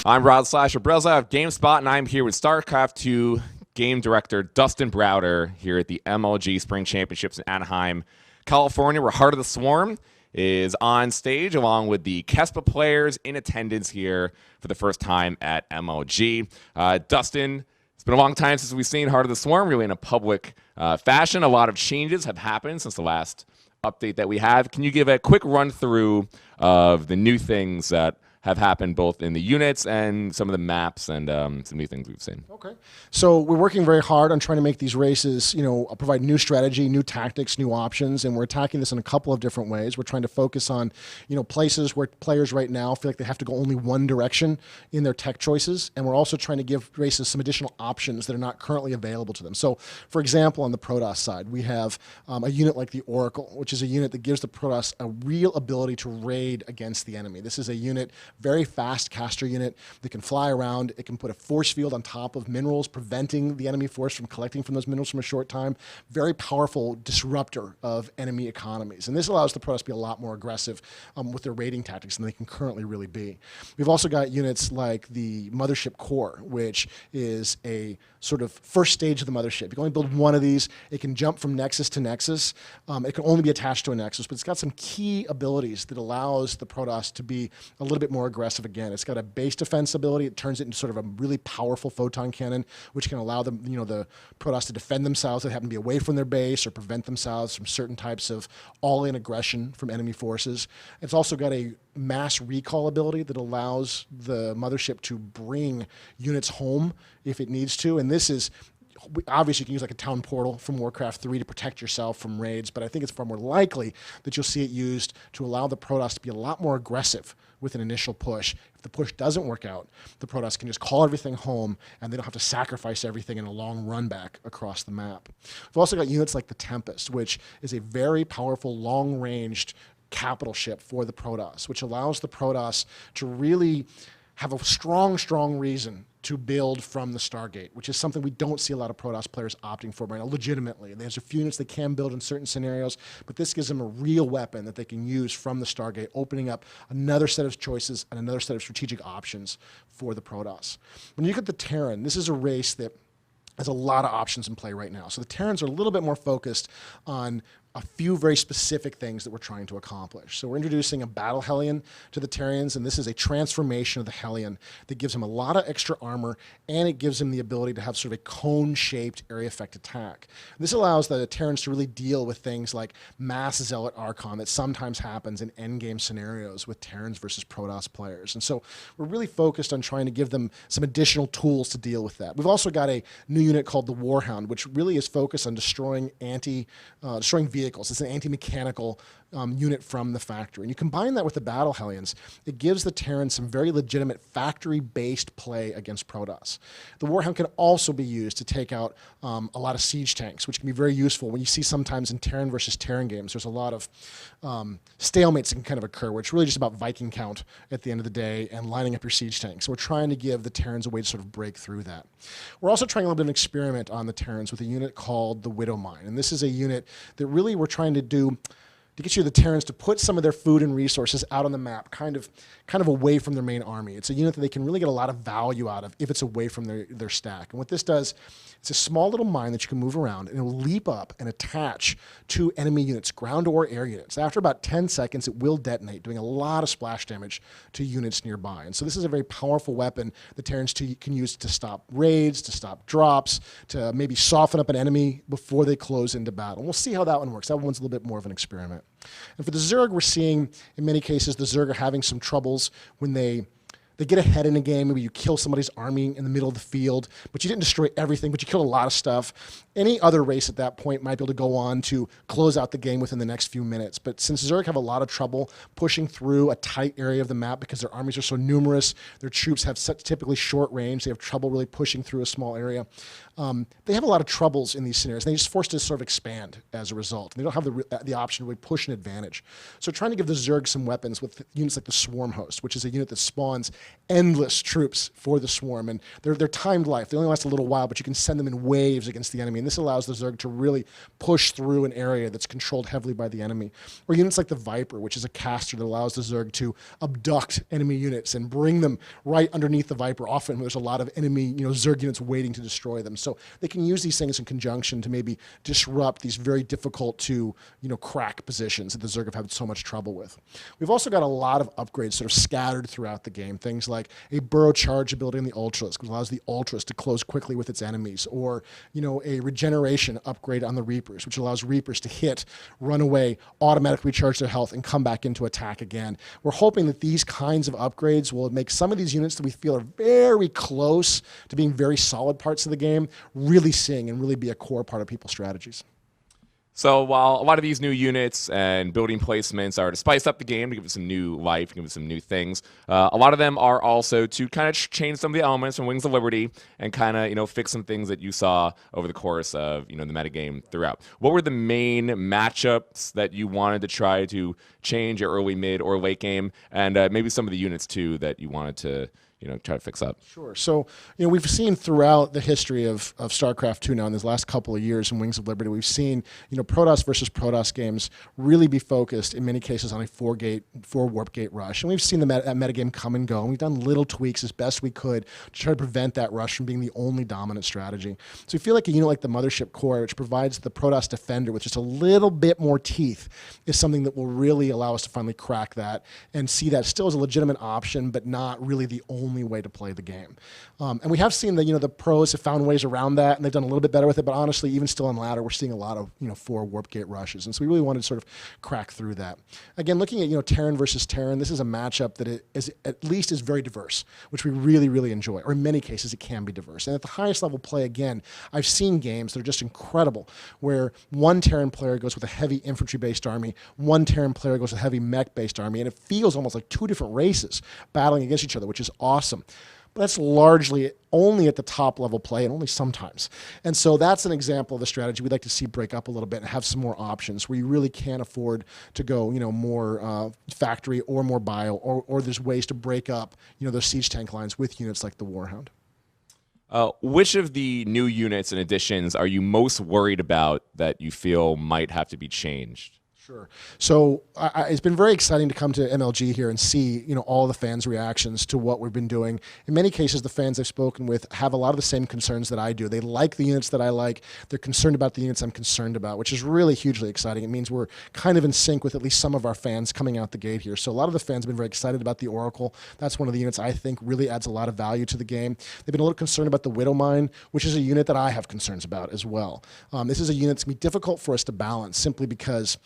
I'm Rod Brezza of GameSpot, and I'm here with StarCraft 2 game director Dustin Browder here at the MLG Spring Championships in Anaheim, California, where Heart of the Swarm is on stage along with the Kespa players in attendance here for the first time at MLG. Dustin, it's been a long time since we've seen Heart of the Swarm really in a public fashion. A lot of changes have happened since the last update that we have. Can you give a quick run through of the new things that have happened both in the units and some of the maps and some new things we've seen? Okay. So we're working very hard on trying to make these races, provide new strategy, new tactics, new options, and we're attacking this in a couple of different ways. We're trying to focus on, places where players right now feel like they have to go only one direction in their tech choices, and we're also trying to give races some additional options that are not currently available to them. So, for example, on the Protoss side, we have a unit like the Oracle, which is a unit that gives the Protoss a real ability to raid against the enemy. This is a unit, very fast caster unit that can fly around. It can put a force field on top of minerals, preventing the enemy force from collecting from those minerals from a short time. Very powerful disruptor of enemy economies. And this allows the Protoss to be a lot more aggressive with their raiding tactics than they can currently really be. We've also got units like the Mothership Core, which is a sort of first stage of the Mothership. You can only build one of these. It can jump from Nexus to Nexus. It can only be attached to a Nexus, but it's got some key abilities that allows the Protoss to be a little bit more aggressive again. It's got a base defense ability. It turns it into sort of a really powerful photon cannon, which can allow them, the Protoss to defend themselves. They happen to be away from their base or prevent themselves from certain types of all-in aggression from enemy forces. It's also got a mass recall ability that allows the Mothership to bring units home if it needs to. And this is, obviously you can use like a town portal from Warcraft 3 to protect yourself from raids, but I think it's far more likely that you'll see it used to allow the Protoss to be a lot more aggressive with an initial push. If the push doesn't work out, the Protoss can just call everything home and they don't have to sacrifice everything in a long run back across the map. We've also got units like the Tempest, which is a very powerful, long-ranged capital ship for the Protoss, which allows the Protoss to really have a strong reason to build from the Stargate, which is something we don't see a lot of Protoss players opting for right now, legitimately. There's a few units they can build in certain scenarios, but this gives them a real weapon that they can use from the Stargate, opening up another set of choices and another set of strategic options for the Protoss. When you look at the Terran, this is a race that has a lot of options in play right now. So the Terrans are a little bit more focused on a few very specific things that we're trying to accomplish. So we're introducing a battle Hellion to the Terrans, and this is a transformation of the Hellion that gives him a lot of extra armor, and it gives him the ability to have sort of a cone-shaped area effect attack. This allows the Terrans to really deal with things like mass Zealot Archon that sometimes happens in endgame scenarios with Terrans versus Protoss players. And so we're really focused on trying to give them some additional tools to deal with that. We've also got a new unit called the Warhound, which really is focused on destroying vehicles. It's an anti-mechanical unit from the factory. And you combine that with the Battle Hellions, it gives the Terran some very legitimate factory-based play against Protoss. The Warhound can also be used to take out a lot of siege tanks, which can be very useful. When you see sometimes in Terran versus Terran games, there's a lot of stalemates that can kind of occur, where it's really just about Viking count at the end of the day and lining up your siege tanks. So we're trying to give the Terrans a way to sort of break through that. We're also trying a little bit of an experiment on the Terrans with a unit called the Widow Mine. And this is a unit that really we're trying to do to get you the Terrans to put some of their food and resources out on the map, kind of away from their main army. It's a unit that they can really get a lot of value out of if it's away from their stack. And what this does, it's a small little mine that you can move around, and it will leap up and attach to enemy units, ground or air units. After about 10 seconds, it will detonate, doing a lot of splash damage to units nearby. And so this is a very powerful weapon the Terrans can use to stop raids, to stop drops, to maybe soften up an enemy before they close into battle. And we'll see how that one works. That one's a little bit more of an experiment. And for the Zerg, we're seeing, in many cases, the Zerg are having some troubles when they get ahead in a game. Maybe you kill somebody's army in the middle of the field, but you didn't destroy everything, but you killed a lot of stuff. Any other race at that point might be able to go on to close out the game within the next few minutes. But since Zerg have a lot of trouble pushing through a tight area of the map because their armies are so numerous, their troops have such typically short range, they have trouble really pushing through a small area. They have a lot of troubles in these scenarios, and they're just forced to sort of expand as a result. And they don't have the option to really push an advantage. So trying to give the Zerg some weapons with units like the Swarm Host, which is a unit that spawns endless troops for the swarm, and they're timed life. They only last a little while, but you can send them in waves against the enemy, and this allows the Zerg to really push through an area that's controlled heavily by the enemy. Or units like the Viper, which is a caster that allows the Zerg to abduct enemy units and bring them right underneath the Viper, often when there's a lot of enemy Zerg units waiting to destroy them. So they can use these things in conjunction to maybe disrupt these very difficult to crack positions that the Zerg have had so much trouble with. We've also got a lot of upgrades sort of scattered throughout the game. Things like a burrow charge ability on the Ultras, which allows the Ultras to close quickly with its enemies, or a regeneration upgrade on the Reapers, which allows Reapers to hit, run away, automatically recharge their health, and come back into attack again. We're hoping that these kinds of upgrades will make some of these units that we feel are very close to being very solid parts of the game really sing and really be a core part of people's strategies. So while a lot of these new units and building placements are to spice up the game, to give it some new life, give it some new things, a lot of them are also to kind of change some of the elements from Wings of Liberty and kind of fix some things that you saw over the course of the metagame throughout. What were the main matchups that you wanted to try to change your early, mid, or late game, and maybe some of the units too that you wanted to try to fix up? Sure. So, we've seen throughout the history of StarCraft 2 now in these last couple of years in Wings of Liberty, we've seen, Protoss versus Protoss games really be focused in many cases on a four warp gate rush. And we've seen that metagame come and go. And we've done little tweaks as best we could to try to prevent that rush from being the only dominant strategy. So we feel like a unit like the Mothership Core, which provides the Protoss Defender with just a little bit more teeth, is something that will really allow us to finally crack that and see that still as a legitimate option, but not really the only way to play the game. And we have seen that the pros have found ways around that, and they've done a little bit better with it. But honestly, even still on ladder, we're seeing a lot of four warp gate rushes, and so we really wanted to sort of crack through that. Again, looking at Terran versus Terran, this is a matchup that is at least is very diverse, which we really enjoy. Or in many cases, it can be diverse. And at the highest level play, again, I've seen games that are just incredible, where one Terran player goes with a heavy infantry-based army, one Terran player goes with a heavy mech-based army, and it feels almost like two different races battling against each other, which is awesome. But that's largely only at the top level play and only sometimes. And so that's an example of the strategy we'd like to see break up a little bit and have some more options where you really can't afford to go, more factory or more bio, or there's ways to break up, those siege tank lines with units like the Warhound. Which of the new units and additions are you most worried about that you feel might have to be changed? Sure. So it's been very exciting to come to MLG here and see, all the fans' reactions to what we've been doing. In many cases, the fans I've spoken with have a lot of the same concerns that I do. They like the units that I like. They're concerned about the units I'm concerned about, which is really hugely exciting. It means we're kind of in sync with at least some of our fans coming out the gate here. So a lot of the fans have been very excited about the Oracle. That's one of the units I think really adds a lot of value to the game. They've been a little concerned about the Widowmine, which is a unit that I have concerns about as well. This is a unit that's going to be difficult for us to balance simply because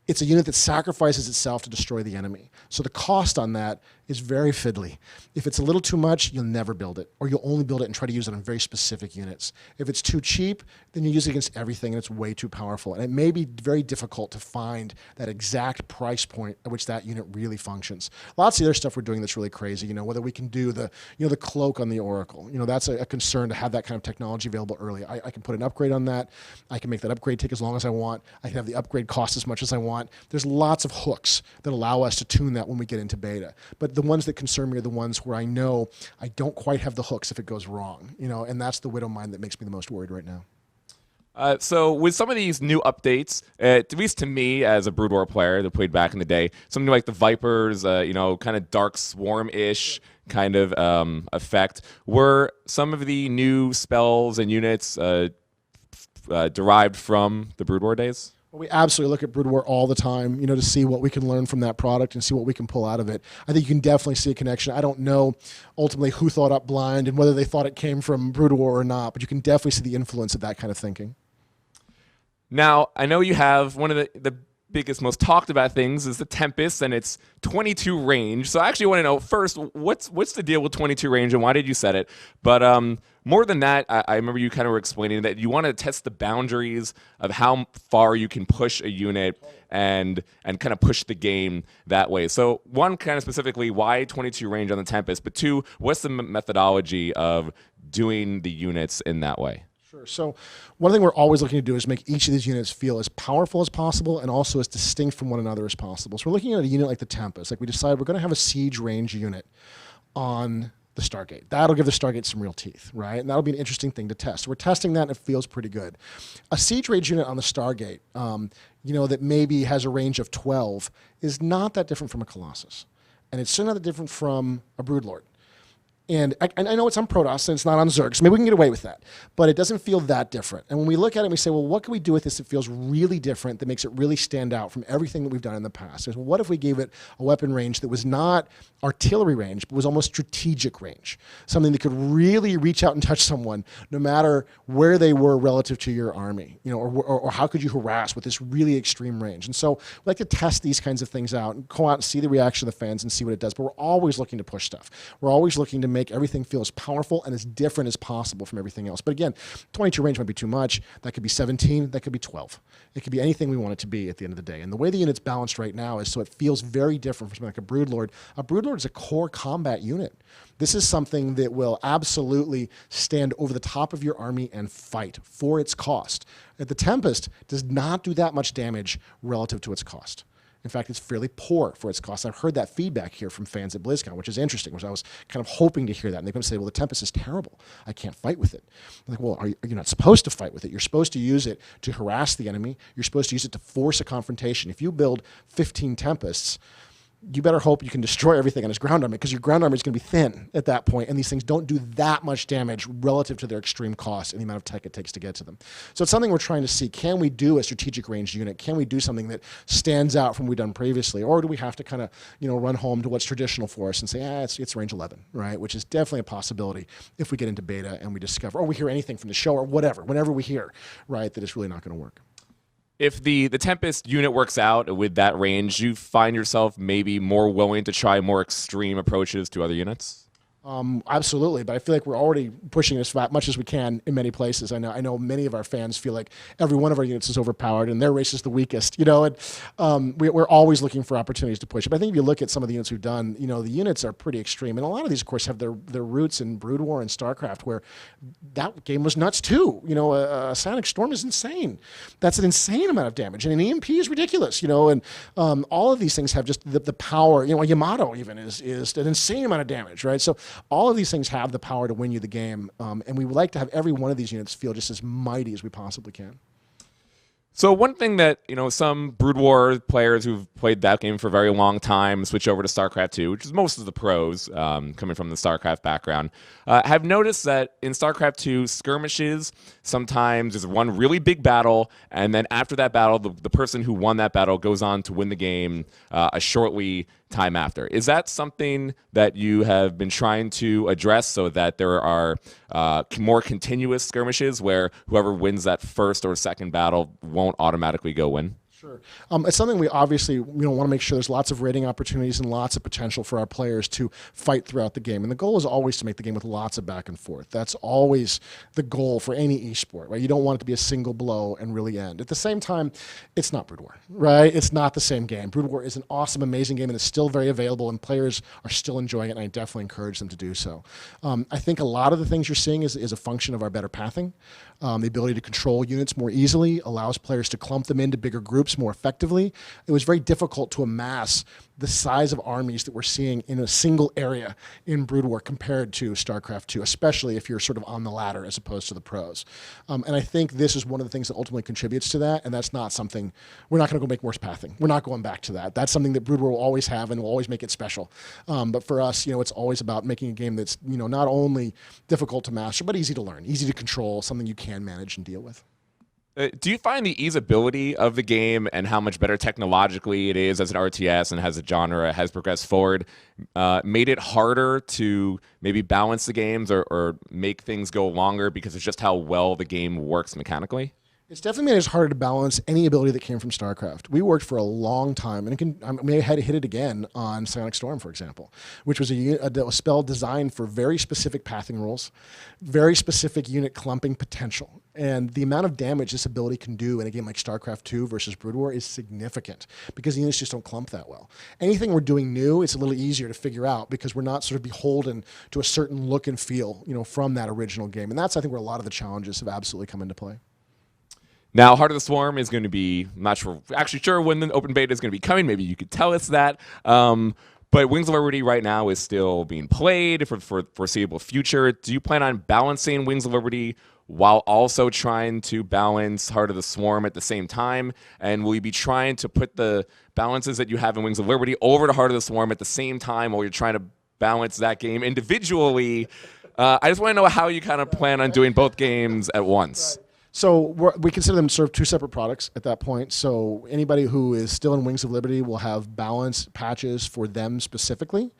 it's a unit that sacrifices itself to destroy the enemy. So the cost on that is very fiddly. If it's a little too much, you'll never build it, or you'll only build it and try to use it on very specific units. If it's too cheap, then you use it against everything, and it's way too powerful. And it may be very difficult to find that exact price point at which that unit really functions. Lots of the other stuff we're doing that's really crazy. Whether we can do the cloak on the Oracle. That's a concern to have that kind of technology available early. I can put an upgrade on that. I can make that upgrade take as long as I want. I can have the upgrade cost as much as I want. There's lots of hooks that allow us to tune that when we get into beta. But the ones that concern me are the ones where I know I don't quite have the hooks if it goes wrong, and that's the Widowmine that makes me the most worried right now. So with some of these new updates, at least to me as a Brood War player that played back in the day, something like the Vipers, kind of Dark Swarm-ish kind of effect, were some of the new spells and units derived from the Brood War days? We absolutely look at Brood War all the time, to see what we can learn from that product and see what we can pull out of it. I think you can definitely see a connection. I don't know ultimately who thought up Blind and whether they thought it came from Brood War or not, but you can definitely see the influence of that kind of thinking. Now, I know you have one of the biggest, most talked about things is the Tempest and its 22 range. So I actually want to know first, what's the deal with 22 range and why did you set it? But more than that, I remember you kind of were explaining that you want to test the boundaries of how far you can push a unit and kind of push the game that way. So one, kind of specifically, why 22 range on the Tempest? But two, what's the methodology of doing the units in that way? Sure. So one thing we're always looking to do is make each of these units feel as powerful as possible and also as distinct from one another as possible. So we're looking at a unit like the Tempest. Like we decided we're going to have a siege range unit. on the Stargate. That'll give the Stargate some real teeth, right? And that'll be an interesting thing to test. We're testing that, and it feels pretty good. A siege rage unit on the Stargate, that maybe has a range of 12, is not that different from a Colossus. And it's still not that different from a Broodlord. And I know it's on Protoss and it's not on Zerg, so maybe we can get away with that. But it doesn't feel that different. And when we look at it and we say, well, what can we do with this that feels really different, that makes it really stand out from everything that we've done in the past? Well, what if we gave it a weapon range that was not artillery range, but was almost strategic range? Something that could really reach out and touch someone no matter where they were relative to your army, or how could you harass with this really extreme range? And so we like to test these kinds of things out and go out and see the reaction of the fans and see what it does. But we're always looking to push stuff. We're always looking to make everything feel as powerful and as different as possible from everything else. But again, 22 range might be too much. That could be 17. That could be 12. It could be anything we want it to be at the end of the day. And the way the unit's balanced right now is so it feels very different from something like a Broodlord. A Broodlord is a core combat unit. This is something that will absolutely stand over the top of your army and fight for its cost. The Tempest does not do that much damage relative to its cost. In fact, it's fairly poor for its cost. I've heard that feedback here from fans at BlizzCon, which is interesting, which I was kind of hoping to hear that. And they're going to say, well, the Tempest is terrible. I can't fight with it. I'm like, well, are you not supposed to fight with it? You're supposed to use it to harass the enemy. You're supposed to use it to force a confrontation. If you build 15 Tempests, you better hope you can destroy everything on his ground army, because your ground army is going to be thin at that point, and these things don't do that much damage relative to their extreme cost and the amount of tech it takes to get to them. So it's something we're trying to see. Can we do a strategic ranged unit? Can we do something that stands out from what we've done previously? Or do we have to kind of run home to what's traditional for us and say, it's range 11, right? Which is definitely a possibility if we get into beta and we discover, or we hear anything from the show or whatever, whenever we hear, right, that it's really not going to work. If the Tempest unit works out with that range, you find yourself maybe more willing to try more extreme approaches to other units? Absolutely, but I feel like we're already pushing as much as we can in many places. I know many of our fans feel like every one of our units is overpowered and their race is the weakest, and we're always looking for opportunities to push it. But I think if you look at some of the units we've done, the units are pretty extreme, and a lot of these, of course, have their roots in Brood War and StarCraft, where that game was nuts too. A Sonic Storm is insane. That's an insane amount of damage, and an EMP is ridiculous. And all of these things have just the power. A Yamato even is an insane amount of damage, right? So all of these things have the power to win you the game, and we would like to have every one of these units feel just as mighty as we possibly can. So one thing that some Brood War players who've played that game for a very long time switch over to StarCraft 2, which is most of the pros coming from the StarCraft background, have noticed that in StarCraft 2 skirmishes, sometimes there's one really big battle, and then after that battle, the person who won that battle goes on to win the game a shortly time after. Is that something that you have been trying to address so that there are more continuous skirmishes where whoever wins that first or second battle won't automatically go win? Sure. It's something we obviously want to make sure there's lots of rating opportunities and lots of potential for our players to fight throughout the game. And the goal is always to make the game with lots of back and forth. That's always the goal for any esport, right? You don't want it to be a single blow and really end. At the same time, it's not Brood War, right? It's not the same game. Brood War is an awesome, amazing game, and it's still very available, and players are still enjoying it, and I definitely encourage them to do so. I think a lot of the things you're seeing is a function of our better pathing. The ability to control units more easily allows players to clump them into bigger groups more effectively. It was very difficult to amass the size of armies that we're seeing in a single area in Brood War compared to StarCraft 2, especially if you're sort of on the ladder as opposed to the pros. And I think this is one of the things that ultimately contributes to that, and that's not something, we're not going to go make Morse pathing. We're not going back to that. That's something that Brood War will always have and will always make it special. But for us, it's always about making a game that's, not only difficult to master, but easy to learn, easy to control, something you can manage and deal with. Do you find the easeability of the game and how much better technologically it is as an RTS and as a genre has progressed forward made it harder to maybe balance the games or make things go longer because of just how well the game works mechanically? It's definitely made it harder to balance any ability that came from StarCraft. We worked for a long time, and I may have had to hit it again on Sonic Storm, for example, which was a spell designed for very specific pathing rules, very specific unit clumping potential. And the amount of damage this ability can do in a game like StarCraft 2 versus Brood War is significant because the units just don't clump that well. Anything we're doing new, it's a little easier to figure out because we're not sort of beholden to a certain look and feel, from that original game. And that's, I think, where a lot of the challenges have absolutely come into play. Now, Heart of the Swarm is going to be, I'm not sure, actually sure when the open beta is going to be coming. Maybe you could tell us that. But Wings of Liberty right now is still being played for foreseeable future. Do you plan on balancing Wings of Liberty while also trying to balance Heart of the Swarm at the same time? And will you be trying to put the balances that you have in Wings of Liberty over to Heart of the Swarm at the same time while you're trying to balance that game individually? I just want to know how you kind of plan on doing both games at once. So we consider them sort of two separate products at that point. So anybody who is still in Wings of Liberty will have balance patches for them specifically,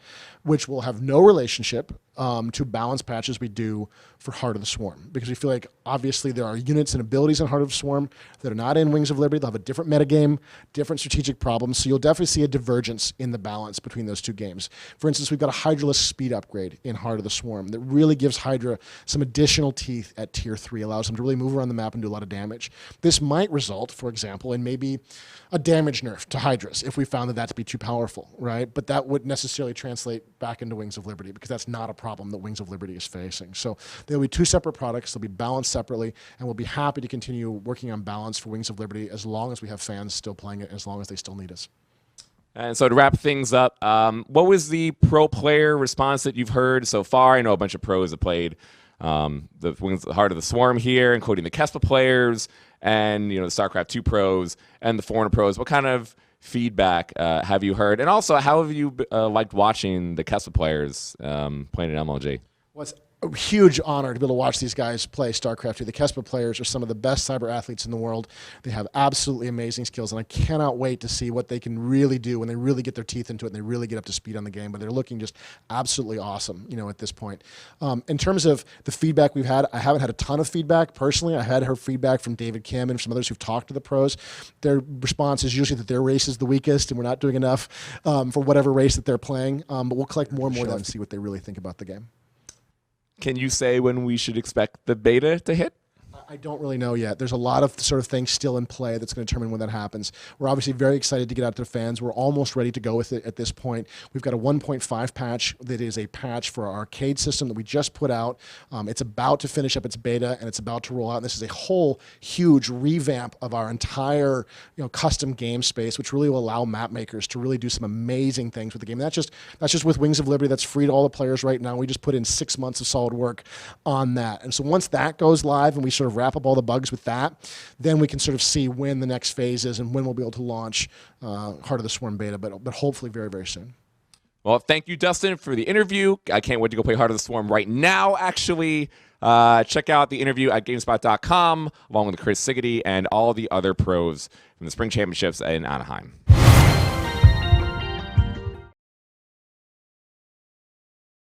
which will have no relationship to balance patches we do for Heart of the Swarm, because we feel like obviously there are units and abilities in Heart of the Swarm that are not in Wings of Liberty. They'll have a different metagame, different strategic problems. So you'll definitely see a divergence in the balance between those two games. For instance, we've got a Hydraless speed upgrade in Heart of the Swarm that really gives Hydra some additional teeth at tier 3, allows them to really move around the map and do a lot of damage. This might result, for example, in maybe a damage nerf to Hydras if we found that to be too powerful, right? But that wouldn't necessarily translate back into Wings of Liberty, because that's not a problem that Wings of Liberty is facing. So there'll be two separate products. They'll be balanced separately, and we'll be happy to continue working on balance for Wings of Liberty as long as we have fans still playing it, as long as they still need us. And so to wrap things up, what was the pro player response that you've heard so far? I know a bunch of pros have played the Wings, the Heart of the Swarm here, including the Kespa players and the StarCraft 2 pros and the Foreigner pros. What kind of feedback have you heard? And also, how have you liked watching the Kespa players playing at MLG? Well, it's a huge honor to be able to watch these guys play StarCraft 2. The Kespa players are some of the best cyber athletes in the world. They have absolutely amazing skills, and I cannot wait to see what they can really do when they really get their teeth into it and they really get up to speed on the game. But they're looking just absolutely awesome, at this point. In terms of the feedback we've had, I haven't had a ton of feedback personally. I had heard feedback from David Kim and some others who've talked to the pros. Their response is usually that their race is the weakest and we're not doing enough for whatever race that they're playing. But we'll collect more and more and see what they really think about the game. Can you say when we should expect the beta to hit? I don't really know yet. There's a lot of sort of things still in play that's going to determine when that happens. We're obviously very excited to get out to the fans. We're almost ready to go with it at this point. We've got a 1.5 patch that is a patch for our arcade system that we just put out. It's about to finish up its beta, and it's about to roll out. And this is a whole huge revamp of our entire custom game space, which really will allow map makers to really do some amazing things with the game. And that's just with Wings of Liberty. That's free to all the players right now. We just put in 6 months of solid work on that. And so once that goes live and we sort of wrap up all the bugs with that, then we can sort of see when the next phase is and when we'll be able to launch Heart of the Swarm beta, but hopefully very, very soon. Well, thank you, Dustin, for the interview. I can't wait to go play Heart of the Swarm right now, actually. Check out the interview at GameSpot.com, along with Chris Siggety and all the other pros from the Spring Championships in Anaheim.